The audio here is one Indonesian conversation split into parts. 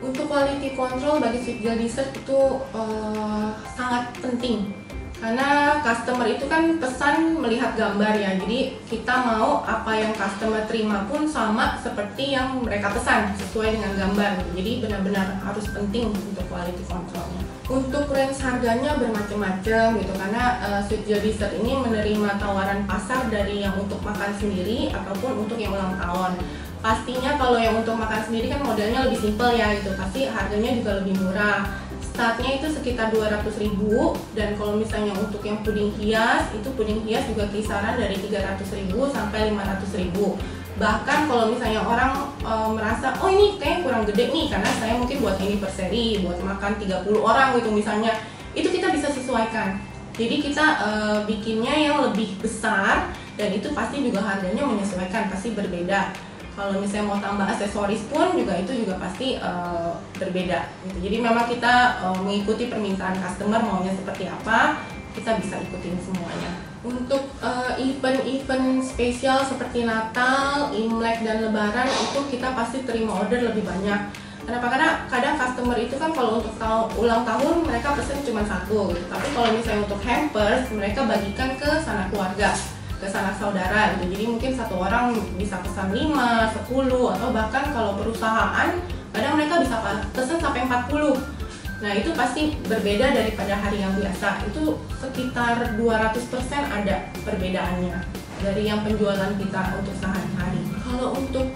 Untuk quality control bagi sweet gel dessert itu sangat penting, karena customer itu kan pesan melihat gambar ya, jadi kita mau apa yang customer terima pun sama seperti yang mereka pesan, sesuai dengan gambar. Jadi benar-benar harus penting untuk quality controlnya. Untuk range harganya bermacam-macam gitu, karena sweet gel dessert ini menerima tawaran pasar dari yang untuk makan sendiri ataupun untuk yang ulang tahun. Pastinya kalau yang untuk makan sendiri kan modelnya lebih simple ya gitu, pasti harganya juga lebih murah. Startnya itu sekitar 200.000, dan kalau misalnya untuk yang puding hias, itu puding hias juga kisaran dari 300.000 sampai 500.000. Bahkan kalau misalnya orang merasa, oh ini kayaknya kurang gede nih, karena saya mungkin buat anniversary, buat makan 30 orang gitu misalnya, itu kita bisa sesuaikan. Jadi kita bikinnya yang lebih besar, dan itu pasti juga harganya menyesuaikan, pasti berbeda. Kalau misalnya mau tambah aksesoris pun itu juga pasti berbeda gitu. Jadi memang kita mengikuti permintaan customer maunya seperti apa, kita bisa ikutin semuanya. Untuk event-event spesial seperti Natal, Imlek, dan Lebaran itu kita pasti terima order lebih banyak. Kenapa? Karena kadang customer itu kan kalau untuk ulang tahun mereka pesen cuma satu gitu. Tapi kalau misalnya untuk hampers, mereka bagikan ke sanak keluarga, ke sanak saudara gitu. Jadi mungkin satu orang bisa pesan 5, 10, atau bahkan kalau perusahaan kadang mereka bisa pesan sampai 40. Nah itu pasti berbeda daripada hari yang biasa. Itu sekitar 200% ada perbedaannya dari yang penjualan kita untuk sehari-hari. Kalau untuk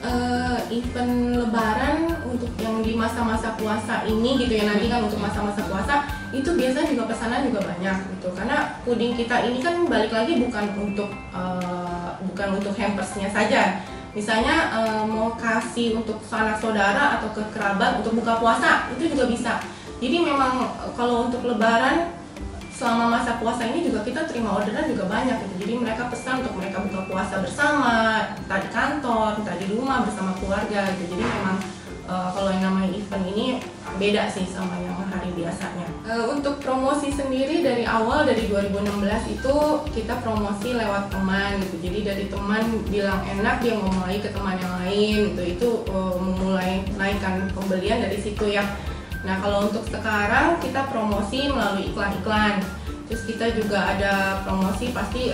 event lebaran, untuk yang di masa-masa puasa ini gitu ya, nanti kan untuk masa-masa puasa itu biasanya juga pesanan juga banyak gitu, karena puding kita ini kan balik lagi bukan untuk hampersnya saja. Misalnya mau kasih untuk sanak saudara atau ke kerabat untuk buka puasa, itu juga bisa. Jadi memang kalau untuk lebaran selama masa puasa ini juga kita terima orderan juga banyak gitu. Jadi mereka pesan untuk mereka buka puasa bersama, entah di kantor, entah di rumah bersama keluarga gitu. Jadi memang kalau yang namanya event ini beda sih sama yang hari biasanya. Untuk promosi sendiri dari awal, dari 2016 itu kita promosi lewat teman gitu. Jadi dari teman bilang enak, dia ngomong lagi ke teman yang lain gitu. Itu memulai naikkan pembelian dari situ ya. Nah kalau untuk sekarang kita promosi melalui iklan-iklan. Terus kita juga ada promosi pasti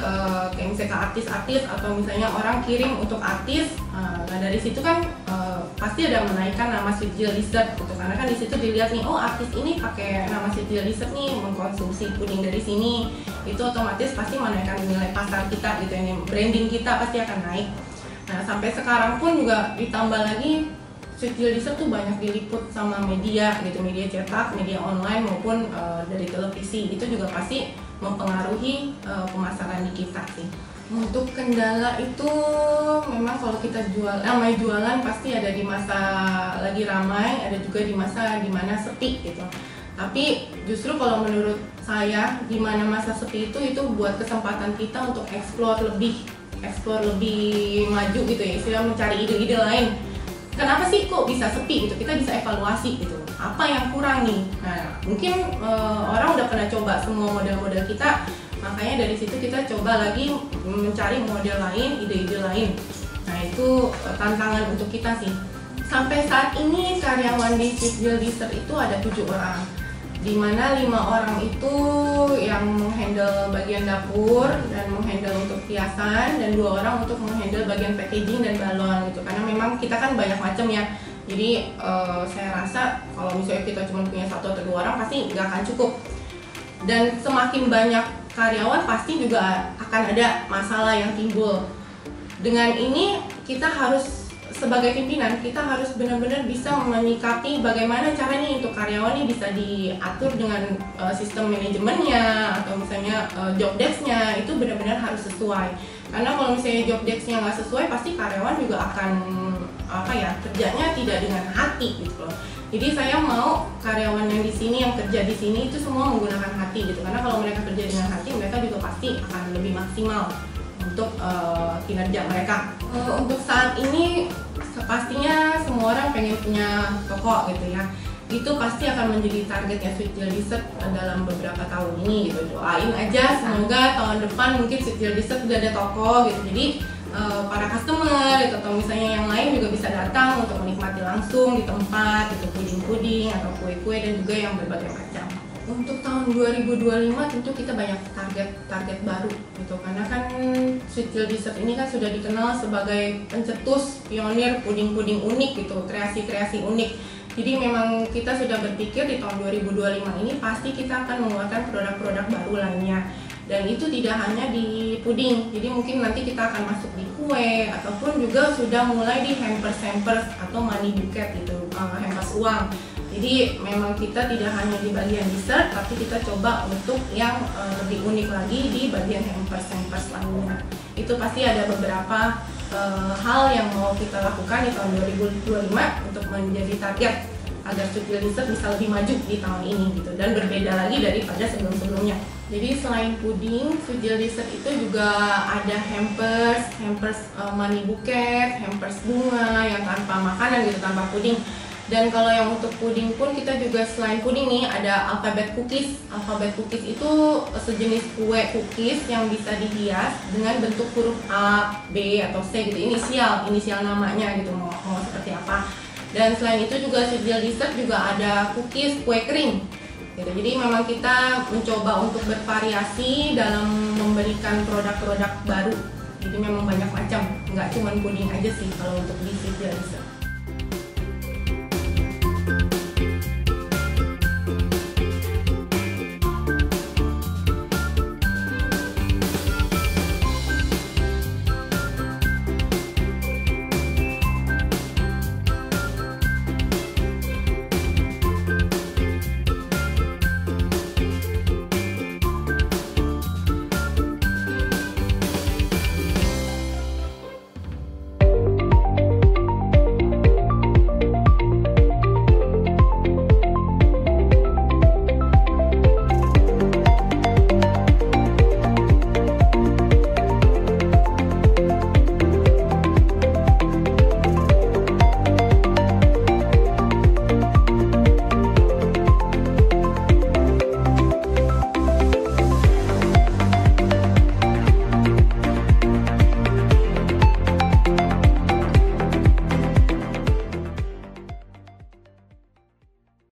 kayak misalnya ke artis-artis, atau misalnya orang kirim untuk artis. Nah dari situ kan pasti ada menaikkan nama sweet gel dessert gitu. Karena kan di situ dilihat nih, oh artis ini pakai nama sweet gel dessert nih, mengkonsumsi puding dari sini. Itu otomatis pasti menaikkan nilai pasar kita gitu, ini branding kita pasti akan naik. Nah sampai sekarang pun juga ditambah lagi, sweet gel dessert tuh banyak diliput sama media gitu, media cetak, media online maupun dari televisi. Itu juga pasti mempengaruhi pemasaran di kita sih. Untuk kendala itu memang kalau kita jualan pasti ada di masa lagi ramai, ada juga di masa dimana sepi gitu. Tapi justru kalau menurut saya di mana masa sepi itu buat kesempatan kita untuk explore lebih maju gitu ya, istilah mencari ide-ide lain. Kenapa sih kok bisa sepi gitu? Kita bisa evaluasi gitu. Apa yang kurang nih? Nah, mungkin orang udah pernah coba semua model-model kita, makanya dari situ kita coba lagi mencari model lain, ide-ide lain. Nah, itu tantangan untuk kita sih. Sampai saat ini karyawan di sweet gel dessert itu ada 7 orang. Di mana 5 orang itu yang menghandle bagian dapur dan menghandle untuk hiasan, dan 2 orang untuk menghandle bagian packaging dan balon gitu. Karena memang kita kan banyak macam ya. Jadi saya rasa kalau misalnya kita cuma punya 1 atau 2 orang pasti nggak akan cukup. Dan semakin banyak karyawan pasti juga akan ada masalah yang timbul. Dengan ini kita harus, sebagai pimpinan, kita harus benar-benar bisa menyikapi bagaimana caranya untuk karyawan ini bisa diatur dengan sistem manajemennya, atau misalnya job desk-nya itu benar-benar harus sesuai. Karena kalau misalnya job desk-nya nggak sesuai, pasti karyawan juga akan kerjanya tidak dengan hati gitu loh. Jadi saya mau karyawan yang di sini, yang kerja di sini itu semua menggunakan hati gitu. Karena kalau mereka kerja dengan hati, mereka juga pasti akan lebih maksimal untuk kinerja mereka. Untuk saat ini pastinya semua orang pengen punya toko gitu ya. Itu pasti akan menjadi targetnya sweet gel dessert dalam beberapa tahun ini gitu. Doain aja semoga tahun depan mungkin sweet gel dessert udah ada toko gitu. Jadi para customer gitu, atau misalnya yang lain juga bisa datang untuk menikmati langsung di tempat itu puding-puding atau kue-kue dan juga yang berbagai macam. Untuk tahun 2025 tentu kita banyak target baru gitu, karena kan Sweet Jill Dessert ini kan sudah dikenal sebagai pencetus pionir puding-puding unik gitu, kreasi-kreasi unik. Jadi memang kita sudah berpikir di tahun 2025 ini pasti kita akan mengeluarkan produk-produk baru lainnya. Dan itu tidak hanya di puding, jadi mungkin nanti kita akan masuk di kue, ataupun juga sudah mulai di hampers atau money bucket gitu, hampers uang. Jadi memang kita tidak hanya di bagian dessert, tapi kita coba untuk yang lebih unik lagi di bagian hampers lainnya. Itu pasti ada beberapa hal yang mau kita lakukan di tahun 2025 untuk menjadi target agar Sweet Jill Dessert bisa lebih maju di tahun ini gitu, dan berbeda lagi daripada sebelum-sebelumnya. Jadi selain puding, Sweet Jill Dessert itu juga ada hampers money bucket, hampers bunga yang tanpa makanan gitu, tanpa puding. Dan kalau yang untuk puding pun kita juga selain puding nih ada alphabet cookies. Alphabet cookies itu sejenis kue cookies yang bisa dihias dengan bentuk huruf A, B atau C gitu, inisial namanya gitu, mau seperti apa. Dan selain itu juga Sweet Jill Dessert juga ada cookies kue kering gitu. Jadi memang kita mencoba untuk bervariasi dalam memberikan produk-produk baru. Jadi memang banyak macam, nggak cuma puding aja sih kalau untuk di Sweet Jill Dessert.